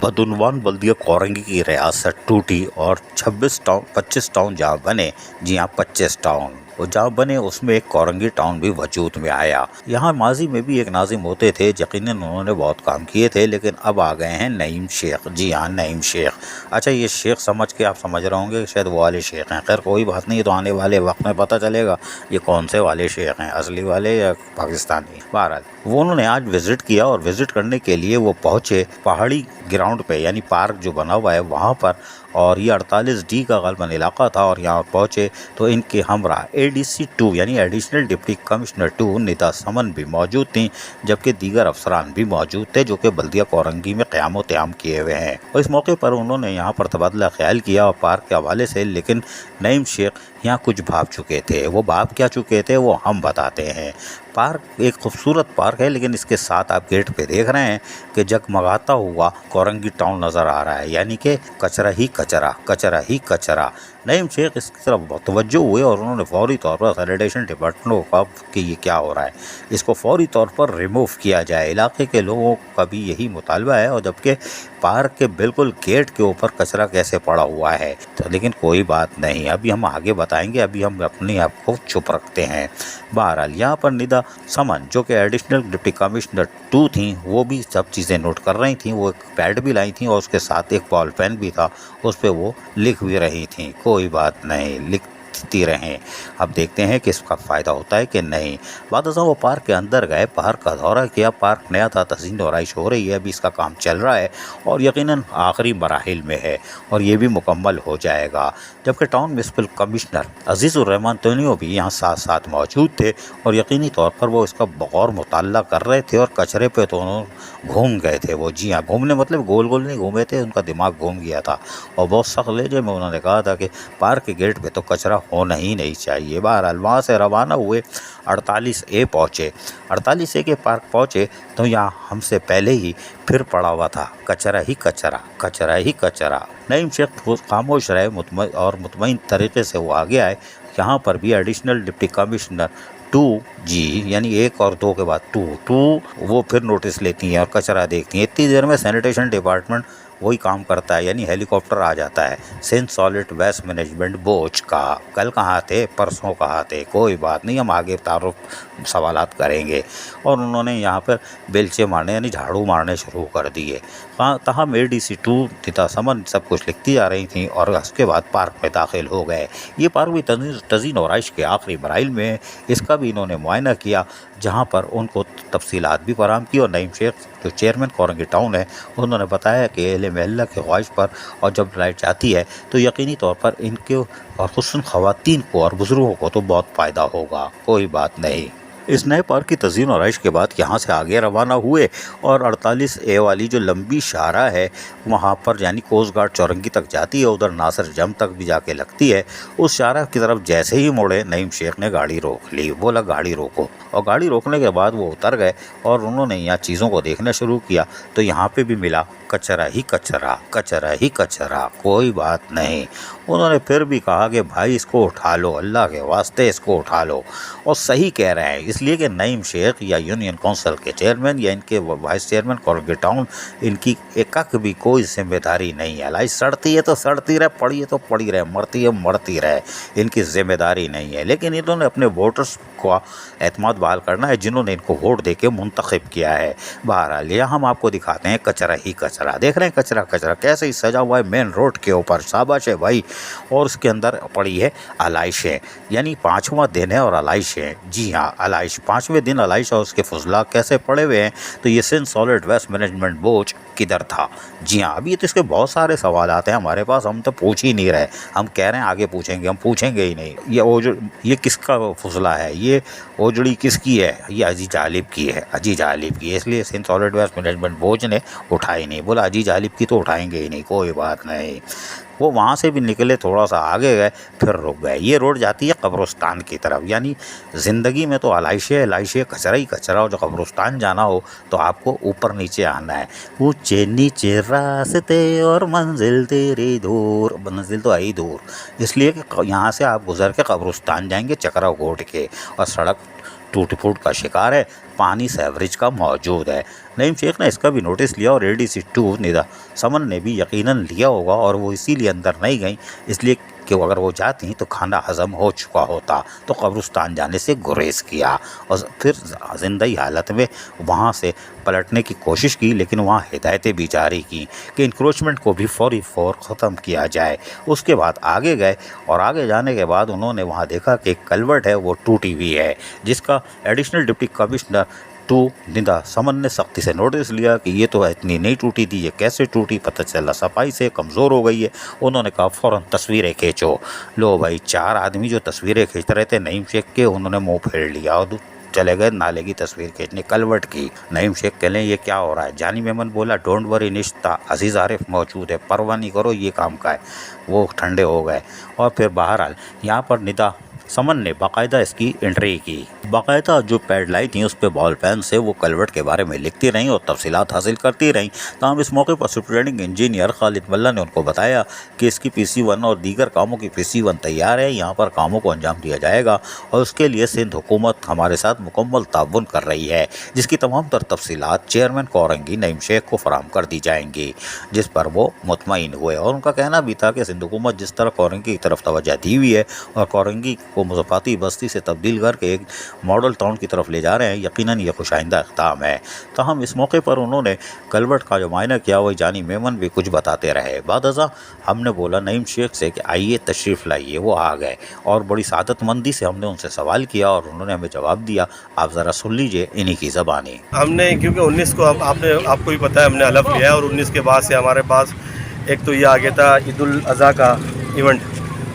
बदुनवान बल्दिया कोरंगी की रियासत टूटी और 25 टाउन जहाँ बने, जी हाँ 25 टाउन, और जहाँ बने उसमें एक कोरंगी टाउन भी वजूद में आया। यहाँ माजी में भी एक नाजिम होते थे, यकीनन उन्होंने बहुत काम किए थे, लेकिन अब आ गए हैं नईम शेख। जी हाँ नईम शेख। अच्छा, ये शेख समझ के आप समझ रहे होंगे शायद वो वाले शेख हैं। खैर कोई बात नहीं, तो आने वाले वक्त में पता चलेगा ये कौन से वाले शेख हैं, असली वाले या पाकिस्तानी। बहरहाल वो उन्होंने आज विज़िट किया, और विज़िट करने के लिए वो पहुँचे पहाड़ी ग्राउंड पे, यानी पार्क जो बना हुआ है वहाँ पर, और ये 48D का गलबन इलाका था। और यहाँ पहुँचे तो इनके हमरा ADC 2 यानी एडिशनल डिप्टी कमिश्नर 2 निदा समन भी मौजूद थी, जबकि दीगर अफसरान भी मौजूद थे जो कि बल्दिया कोरंगी में क़याम क़याम किए हुए हैं। और इस मौके पर उन्होंने यहाँ पर तबादला ख्याल किया और पार्क के हवाले से, लेकिन नईम शेख यहाँ कुछ भाप चुके थे। वो भाप क्या चुके थे वो हम बताते हैं। पार्क एक खूबसूरत पार्क है, लेकिन इसके साथ आप गेट पे देख रहे हैं कि जगमगाता हुआ कोरंगी टाउन नज़र आ रहा है, यानी कि कचरा ही कचरा, कचरा ही कचरा। नईम शेख इसकी तरफ तवज्जो हुए और उन्होंने फौरी तौर पर सैनिटेशन डिपार्टमेंट को कि ये क्या हो रहा है, इसको फौरी तौर पर रिमूव किया जाए। इलाके के लोगों का भी यही मुतालबा है, और जबकि पार्क के बिल्कुल गेट के ऊपर कचरा कैसे पड़ा हुआ है। तो लेकिन कोई बात नहीं, अभी हम आगे बताएंगे, अभी हम अपने आप को चुप रखते हैं। बहरहाल यहाँ पर निदा समन जो कि एडिशनल डिप्टी कमिश्नर 2 थी, वो भी सब चीज़ें नोट कर रही थी। वो एक पैड भी लाई थी और उसके साथ एक बॉल पेन भी था, उस पर वो लिख भी रही थी। कोई बात नहीं, लिखती रहें, अब देखते हैं कि इसका फ़ायदा होता है कि नहीं। बाद वो पार्क के अंदर गए, पार्क का दौरा किया। पार्क नया था, तज़ीन और आइश हो रही है, अभी इसका काम चल रहा है और यकीनन आखिरी मराहिल में है, और ये भी मुकम्मल हो जाएगा। जबकि टाउन म्यूनसिपल कमिश्नर अजीज़ुर्रहमान तोनियो भी यहाँ साथ साथ मौजूद थे, और यकीनी तौर पर वो इसका बगौर मुताल्ला कर रहे थे। और कचरे पे तो उन्होंने घूम गए थे वो। जी हाँ, घूमने मतलब गोल गोल नहीं घूमे थे, उनका दिमाग घूम गया था, और बहुत सख्त लहजे में उन्होंने कहा था कि पार्क के गेट पे तो कचरा होना ही नहीं चाहिए। बहरहाल वहाँ से रवाना हुए 48A पहुँचे। 48A के पार्क पहुँचे तो यहाँ हमसे पहले ही फिर पड़ा हुआ था कचरा ही कचरा, कचरा ही कचरा। नईम शेख खामोश रहे और मुतमईन तरीके से वो आगे आए। यहाँ पर भी एडिशनल डिप्टी कमिश्नर 2G यानी 1 और 2 के बाद 2 वो फिर नोटिस लेती हैं और कचरा देखती हैं। इतनी देर में सैनिटेशन डिपार्टमेंट वही काम करता है, यानी हेलीकॉप्टर आ जाता है Sindh solid waste management board का। कल कहाँ थे, परसों कहाँ थे, कोई बात नहीं, हम आगे तारुफ सवालात करेंगे। और उन्होंने यहाँ पर बेलचे मारने यानी झाड़ू मारने शुरू कर दिए। तहम ADC 2 निदा समन सब कुछ लिखती जा रही थी, और उसके बाद पार्क में दाखिल हो गए। ये पार्क भी तज़ीन और आइश के आखिरी मराइल में है। इसका भी इन्होंने मुआयना किया, जहाँ पर उनको तफसीलात भी फराहम की। और नईम शेख जो चेयरमैन कोरंगी टाउन है, उन्होंने बताया कि अहले महल्ला के ख्वाहिश पर और जब लाइट जाती है तो यकीनी तौर पर इनके और खुसूसन ख़वातीन को और बुज़ुर्गों को तो बहुत फ़ायदा होगा। कोई बात नहीं। इस नए पार्क की तज़ीन और आइश के बाद यहाँ से आगे रवाना हुए, और 48A वाली जो लंबी शाहरा है वहाँ पर यानी कोस्ट गार्ड चौरंगी तक जाती है, उधर नासिर जम तक भी जाके लगती है। उस शाहरा की तरफ जैसे ही मुड़े, नईम शेख ने गाड़ी रोक ली। बोला गाड़ी रोको, और गाड़ी रोकने के बाद वो उतर गए और उन्होंने यहाँ चीज़ों को देखना शुरू किया। तो यहाँ पे भी मिला कचरा ही कचरा, कचरा ही कचरा। कोई बात नहीं, उन्होंने फिर भी कहा कि भाई इसको उठा लो, अल्लाह के वास्ते इसको उठा लो। और सही कह रहे हैं, इसलिए कि नईम शेख या यूनियन काउंसिल के चेयरमैन या इनके वाइस चेयरमैन कोरंगी टाउन, इनकी एकक भी कोई जिम्मेदारी नहीं है। लाई सड़ती है तो सड़ती रहे, पड़ी है तो पड़ी रहे, मरती है मरती रहे, इनकी जिम्मेदारी नहीं है। लेकिन इन्होंने अपने वोटर्स को एतमाद बहाल करना है, जिन्होंने इनको वोट दे के मुंतखब किया है। बहरहाल यहाँ हम आपको दिखाते हैं कचरा ही कचरा। देख रहे हैं कचरा कचरा कैसे ही सजा हुआ है मेन रोड के ऊपर, शाबाश है भाई। और उसके अंदर पड़ी है आलाइशें, यानी 5वां दिन है और आलाइशें। जी हाँ, आलाइश 5वें दिन आलाइश, और उसके फजला कैसे पड़े हुए हैं। तो ये Sindh solid waste management board किधर था। जी हाँ, अभी तो इसके बहुत सारे सवाल आते हैं हमारे पास, हम तो पूछ ही नहीं रहे। हम कह रहे हैं आगे पूछेंगे, हम पूछेंगे ही नहीं। ये किसका फजला है, ये ओजड़ी किसकी है, ये अजीज आलिब की है, अजीज आलिब की। इसलिए Sindh solid waste management board ने उठाई नहीं। बोला अजीज आलिब की तो उठाएंगे ही नहीं, कोई बात नहीं। वो वहाँ से भी निकले, थोड़ा सा आगे गए, फिर रुक गए। ये रोड जाती है कब्रिस्तान की तरफ, यानी ज़िंदगी में तो आलाइशे कचरा ही कचरा। और जब कब्रिस्तान जाना हो तो आपको ऊपर नीचे आना है। ऊंचे नीचे रास्ते और मंजिल तेरी दूर, मंजिल तो आई दूर, इसलिए कि यहाँ से आप गुजर के कब्रिस्तान जाएंगे चक्रा घोट के, और सड़क टूट फूट का शिकार है, पानी सेवरेज का मौजूद है। नईम शेख ने इसका भी नोटिस लिया और ADC-2 निदा समन ने भी यकीनन लिया होगा और वो इसीलिए अंदर नहीं गई, इसलिए कि अगर वो जाती तो खाना हजम हो चुका होता, तो कब्रिस्तान जाने से गुरेज किया और फिर जिंदा हालत में वहाँ से पलटने की कोशिश की, लेकिन वहाँ हिदायतें भी जारी की कि इंक्रोचमेंट को भी फौरी ख़त्म किया जाए। उसके बाद आगे गए और आगे जाने के बाद उन्होंने वहाँ देखा कि एक कलवर्ट है वो टूटी हुई है, जिसका एडिशनल डिप्टी कमिश्नर निदा समन ने सख्ती से नोटिस लिया कि ये तो इतनी नहीं टूटी थी, ये कैसे टूटी, पता चला सफाई से कमज़ोर हो गई है। उन्होंने कहा फ़ौरन तस्वीरें खींचो। लो भाई, 4 आदमी जो तस्वीरें खींच रहे थे नईम शेख के, उन्होंने मुंह फेर लिया और चले गए नाले की तस्वीर खींचने, कलवट की। नईम शेख कहलें ये क्या हो रहा है? जानी मेमन बोला डोंट वरी निश्ता, अजीज़ आरिफ मौजूद है, परवाह नहीं करो, ये काम का है। वो ठंडे हो गए और फिर बहरहाल यहाँ पर निदा समन ने बाकायदा इसकी एंट्री की। बाकायदा जो पैड लाई थी उस पर बॉल पेन से वो कलवर्ट के बारे में लिखती रहीं और तफसीलात हासिल करती रहीं। तमाम इस मौके पर सुपरिटेंडिंग इंजीनियर खालिद मल्ला ने उनको बताया कि इसकी PC-1 और दीगर कामों की PC-1 तैयार है, यहाँ पर कामों को अंजाम दिया जाएगा और उसके लिए सिंध हुकूमत हमारे साथ मुकम्मल ताउन कर रही है, जिसकी तमाम तर तफसीलात चेयरमैन कोरंगी नईम शेख को फराहम कर दी जाएंगी, जिस पर वो मुतमईन हुए। और उनका कहना भी था कि सिंध हुकूमत जिस तरह कोरंगी की तरफ तवज्जो दी हुई है और कोरंगी को मुज़फ़्फ़ाती बस्ती से तब्दील करके एक मॉडल टाउन की तरफ ले जा रहे हैं, यकीनन ये खुशाइंदा इक़दाम है। तो हम इस मौके पर उन्होंने कलवर्ट का जो मायना किया वही जानी मेमन भी कुछ बताते रहे। बाद अज़ा हमने बोला नईम शेख से कि आइए तशरीफ़ लाइए, वो आ गए और बड़ी सादतमंदी से हमने उनसे सवाल किया और उन्होंने हमें जवाब दिया। आप ज़रा सुन लीजिए इन्हीं की ज़बानी। हमने क्योंकि 19 को आपको भी पता है हमने हलफ लिया है और 19 के बाद से हमारे पास एक तो ये आ गया था ईद उल अज़हा का इवेंट,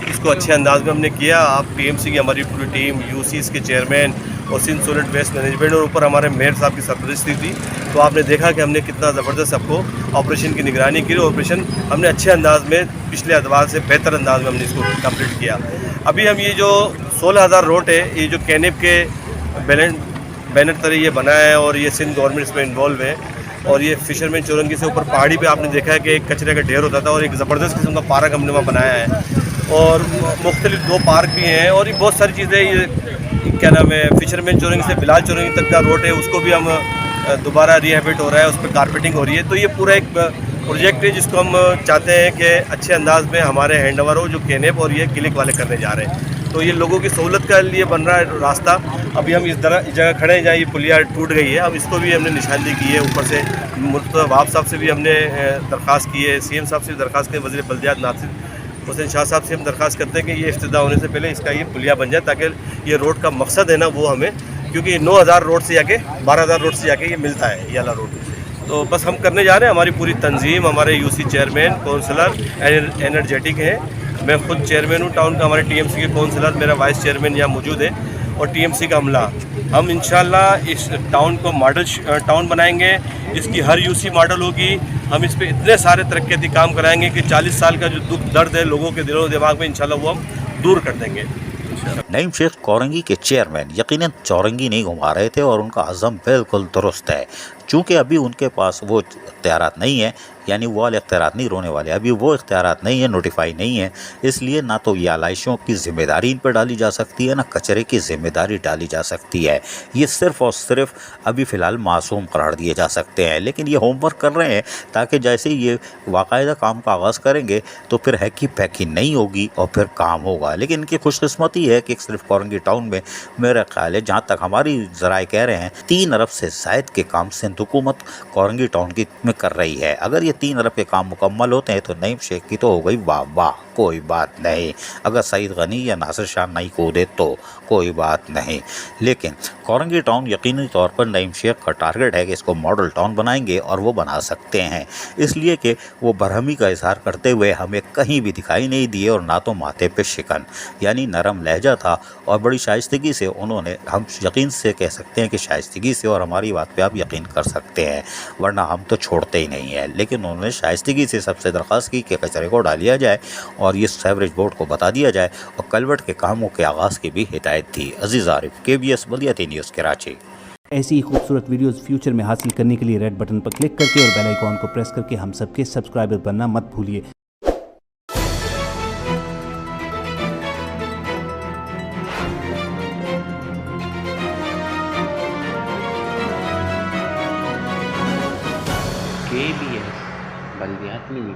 इसको अच्छे अंदाज में हमने किया। आप TMC की हमारी पूरी टीम, UCs के चेयरमैन और सिंध सॉलिड वेस्ट मैनेजमेंट और ऊपर हमारे मेयर साहब की सरपरस्ती थी। तो आपने देखा कि हमने कितना ज़बरदस्त सबको ऑपरेशन की निगरानी की। ऑपरेशन हमने अच्छे अंदाज में पिछले अदवार से बेहतर अंदाज में हमने इसको कंप्लीट किया। अभी हम ये जो 16,000 रोड है, ये जो कैनेप के बैनर तरह ये बना है और ये सिंध गवर्नमेंट इसमें इन्वॉल्व है। और ये फिशरमैन चौरंगी से ऊपर पहाड़ी पे आपने देखा है कि एक कचरे का ढेर होता था और एक ज़बरदस्त किस्म का पार्क हमने वहाँ बनाया है और मुख्तलिफ 2 पार्क भी हैं और ये बहुत सारी चीज़ें। ये क्या नाम है, फिशरमैन चौरंगी से बिलाल चौरंगी तक का रोड है, उसको भी हम दोबारा रिहैबिट हो रहा है, उस पर कारपेटिंग हो रही है। तो ये पूरा एक प्रोजेक्ट है जिसको हम चाहते हैं कि अच्छे अंदाज में हमारे हैंड ओवर हो, जो केनेप और ये क्लिक वाले करने जा रहे हैं। तो ये लोगों की सहूलत के लिए बन रहा है रास्ता। अभी हम इस जगह खड़े हैं जहाँ ये पुलिया टूट गई है, अब इसको भी हमने निशानदेही की है। ऊपर से वाब साहब से भी हमने दरख्वास्त की है, CM साहब से भी दरख्वास्त की है, वज़ीर बल्दियात नासिर हुसैन शाह साहब से हम दरख्वास्त करते हैं कि ये इफ्तिदा होने से पहले इसका ये पुलिया बन जाए, ताकि ये रोड का मकसद है ना वो हमें, क्योंकि 9,000 रोड से जाके 12,000 रोड से जाके ये मिलता है ये वाला रोड। तो बस हम करने जा रहे हैं। हमारी पूरी तंजीम, हमारे UC चेयरमैन, काउंसलर एनर्जेटिक हैं। मैं खुद चेयरमैन हूँ टाउन का, हमारे TMC के काउंसलर, मेरा वाइस चेयरमैन यहाँ मौजूद है और TMC का अमला। हम इंशाल्लाह इस टाउन को मॉडल टाउन बनाएंगे, इसकी हर UC मॉडल होगी। हम इस पे इतने सारे तरक्याती काम कराएंगे कि 40 साल का जो दुख दर्द है लोगों के दिलों दिमाग में, इंशाल्लाह वो हम दूर कर देंगे। नईम शेख कोरंगी के चेयरमैन यकीनन चौरंगी नहीं घुमा रहे थे और उनका अज़म बिल्कुल दुरुस्त है। चूँकि अभी उनके पास वो इख्तियारात नहीं है, यानी वो वाले इख्तियारात नहीं रोने वाले, अभी वो इख्तियारात नहीं है, नोटिफाई नहीं है, इसलिए ना तो ये आलाइशों की ज़िम्मेदारी इन पर डाली जा सकती है, ना कचरे की ज़िम्मेदारी डाली जा सकती है। ये सिर्फ़ और सिर्फ अभी फ़िलहाल मासूम करार दिए जा सकते हैं, लेकिन ये होमवर्क कर रहे हैं ताकि जैसे ही ये बाकायदा काम का आगाज़ करेंगे तो फिर हैकी पैकी नहीं होगी और फिर काम होगा। लेकिन इनकी खुशकिस्मती है कि सिर्फ कोरंगी टाउन में मेरा ख्याल है, जहाँ तक हमारी ज़राए कह रहे हैं, 3 अरब से ज़ायद के काम सिंध हुकूमत कोरंगी टाउन की में कर रही है। अगर ये 3 अरब के काम मुकम्मल होते हैं तो नईम शेख की तो हो गई वाह वाह, कोई बात नहीं। अगर सईद गनी या नासिर शाह नहीं कूदे तो कोई बात नहीं। लेकिन कोरंगी टाउन यकीनी तौर पर नईम शेख का टारगेट है कि इसको मॉडल टाउन बनाएंगे और वो बना सकते हैं, इसलिए कि वो बरहमी का इजहार करते हुए हमें कहीं भी दिखाई नहीं दिए और ना तो माथे पे शिकन, यानी नरम लहजा था और बड़ी शाइस्तगी से उन्होंने, हम यकीन से कह सकते हैं कि शाइस्तगी से, और हमारी बात पे आप यकीन कर सकते हैं वरना हम तो छोड़ते ही नहीं हैं, लेकिन उन्होंने शाइस्तगी से सबसे दरख्वास्त की कि कचरे को डालिया जाए और ये सेवरेज बोर्ड को बता दिया जाए और कलवट के कामों के आगाज़ की भी हिदायत थी। अजीज़ आरिफ, KBS बल्दियाती न्यूज़ कराची। ऐसी ही खूबसूरत वीडियोस फ्यूचर में हासिल करने के लिए रेड बटन पर क्लिक करके और बेल आइकॉन को प्रेस करके हम सबके सब्सक्राइबर बनना मत भूलिए। अपनी भी।